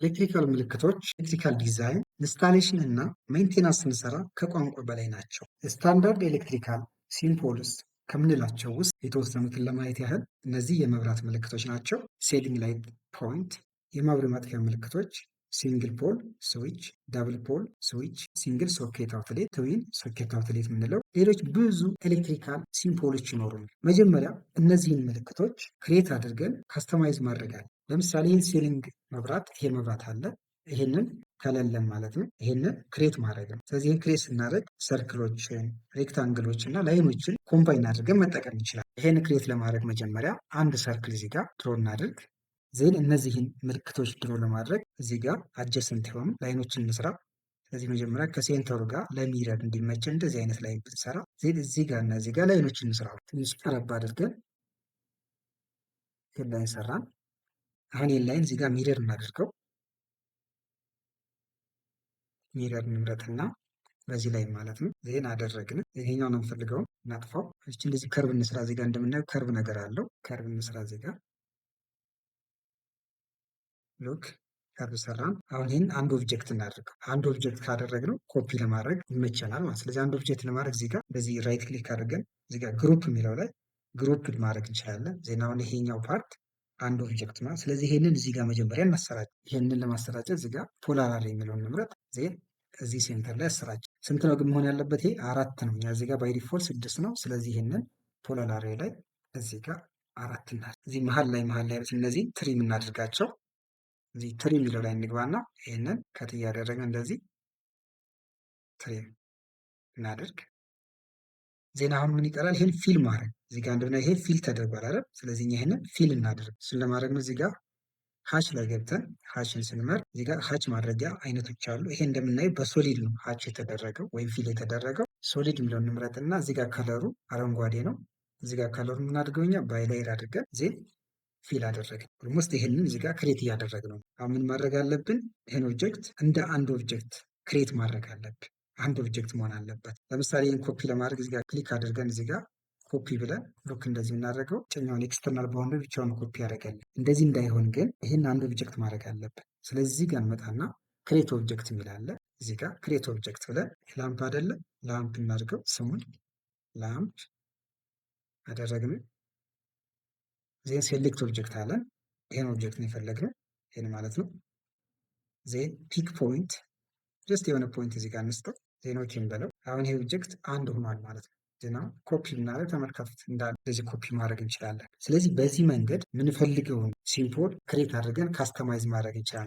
ኤሌክትሪካል ምልክቶች ኤሌክትሪካል ዲዛይን፣ ኢንስታሌሽን እና ሜንቴናንስ ስንሰራ ከቋንቋ በላይ ናቸው። ስታንዳርድ ኤሌክትሪካል ሲምቦልስ ከምንላቸው ውስጥ የተወሰኑትን ለማየት ያህል እነዚህ የመብራት ምልክቶች ናቸው። ሴሊንግ ላይት ፖይንት፣ የማብሪያ ማጥፊያ ምልክቶች፣ ሲንግል ፖል ስዊች፣ ዳብል ፖል ስዊች፣ ሲንግል ሶኬት አውትሌት፣ ትዊን ሶኬት አውትሌት የምንለው ሌሎች ብዙ ኤሌክትሪካል ሲምቦሎች ይኖሩናል። መጀመሪያ እነዚህን ምልክቶች ክሬት አድርገን ካስተማይዝ ማድረግ አለ። ለምሳሌ ይህን ሴሊንግ መብራት ይሄ መብራት አለ፣ ይሄንን ከሌለን ማለት ነው። ይሄንን ክሬት ማድረግ ነው። ስለዚህ ይህን ክሬት ስናደርግ ሰርክሎችን፣ ሬክታንግሎችን እና ላይኖችን ኮምባይን አድርገን መጠቀም ይችላል። ይሄን ክሬት ለማድረግ መጀመሪያ አንድ ሰርክል እዚህ ጋር ድሮ እናድርግ። ዜን እነዚህን ምልክቶች ድሮ ለማድረግ እዚህ ጋር አጀሰንት የሆኑ ላይኖችን እንስራ። ስለዚህ መጀመሪያ ከሴንተሩ ጋር ለሚረድ እንዲመችን እንደዚህ አይነት ላይን ብንሰራ፣ ዜን እዚህ ጋር እና እዚህ ጋር ላይኖችን እንስራ። ትንሽ ቀረብ አድርገን ይህን ላይን ሰራን። አሁን ይህን ላይን እዚህ ጋር ሚረር እናድርገው። ሚረር ንምረጥና በዚህ ላይ ማለት ነው። ዜን አደረግን። ይሄኛው ነው የምፈልገው፣ እናጥፋው። እቺ እንደዚህ ከርብ እንስራ። እዚህ ጋር እንደምናየው ከርብ ነገር አለው። ከርብ እንስራ እዚህ ጋር ሉክ ከርብ ሰራን። አሁን ይህን አንድ ኦብጀክት እናድርገው። አንድ ኦብጀክት ካደረግነው ኮፒ ለማድረግ ይመቸናል ማለት። ስለዚህ አንድ ኦብጀክት ለማድረግ እዚህ ጋር በዚህ ራይት ክሊክ አድርገን እዚህ ጋር ግሩፕ የሚለው ላይ ግሩፕ ማድረግ እንችላለን። ዜናውን ይሄኛው ፓርት አንድ ኦብጀክት ነው። ስለዚህ ይሄንን እዚህ ጋር መጀመሪያ እናሰራጭ። ይሄንን ለማሰራጨት እዚህ ጋር ፖላር አሬ የሚለውን ንምረጥ። ዜን እዚህ ሴንተር ላይ አሰራጭ። ስንት ነው ግን መሆን ያለበት? ይሄ 4 ነው። እኛ እዚህ ጋር ባይ ዲፎልት 6 ነው። ስለዚህ ይሄንን ፖላር አሬ ላይ እዚህ ጋር 4 እናድርግ። እዚህ መሀል ላይ እነዚህ ትሪም እናድርጋቸው። እዚህ ትሪም የሚለው ላይ እንግባና ይሄንን ከት እያደረገ እንደዚህ ትሪም እናድርግ። ዜና አሁን ምን ይቀራል? ይሄን ፊል ማድረግ። እዚህ ጋር እንደምናየው ይሄ ፊል ተደርጓል አይደል? ስለዚህ ይሄንን ፊል እናድርግ። እሱን ለማድረግ ነው እዚህ ጋር ሃች ላይ ገብተን ሃችን ስንመር እዚህ ጋር ሃች ማድረጊያ አይነቶች አሉ። ይሄ እንደምናየው በሶሊድ ነው ሃች የተደረገው ወይም ፊል የተደረገው። ሶሊድ የሚለውን እንምረጥና እዚህ ጋር ከለሩ አረንጓዴ ነው። እዚህ ጋር ከለሩ የምናደርገው እኛ ባይላይር አድርገን ዜን ፊል አደረግን። ኦልሞስት ይሄንን እዚህ ጋር ክሬት እያደረግ ነው። አሁን ምን ማድረግ አለብን? ይሄን ኦብጀክት እንደ አንድ ኦብጀክት ክሬት ማድረግ አለብን። አንድ ኦብጀክት መሆን አለበት። ለምሳሌ ይህን ኮፒ ለማድረግ እዚህ ጋር ክሊክ አድርገን እዚህ ጋር ኮፒ ብለን ሉክ እንደዚህ የምናደርገው ጭኛውን ኤክስተርናል ባውንደሪ ብቻውን ኮፒ ያደርጋለን። እንደዚህ እንዳይሆን ግን ይህን አንድ ኦብጀክት ማድረግ አለብን። ስለዚህ እዚህ ጋር እንመጣና ክሬት ኦብጀክት የሚላለ እዚህ ጋር ክሬት ኦብጀክት ብለን ላምፕ አይደለ ላምፕ እናድርገው። ስሙን ላምፕ አደረግን። ዜን ሴሌክት ኦብጀክት አለን። ይሄን ኦብጀክት ነው የፈለግነው፣ ይሄን ማለት ነው። ዜን ፒክ ፖይንት ጀስት የሆነ ፖይንት እዚህ ጋር እንስጠው። ዜኖችን በለው። አሁን ይሄ ኦብጀክት አንድ ሆኗል ማለት ነው። ዜና ኮፒ ብናደርግ ተመልከቱት፣ እንደዚህ ኮፒ ማድረግ እንችላለን። ስለዚህ በዚህ መንገድ የምንፈልገውን ሲምቦል ክሬት አድርገን ካስተማይዝ ማድረግ እንችላለን።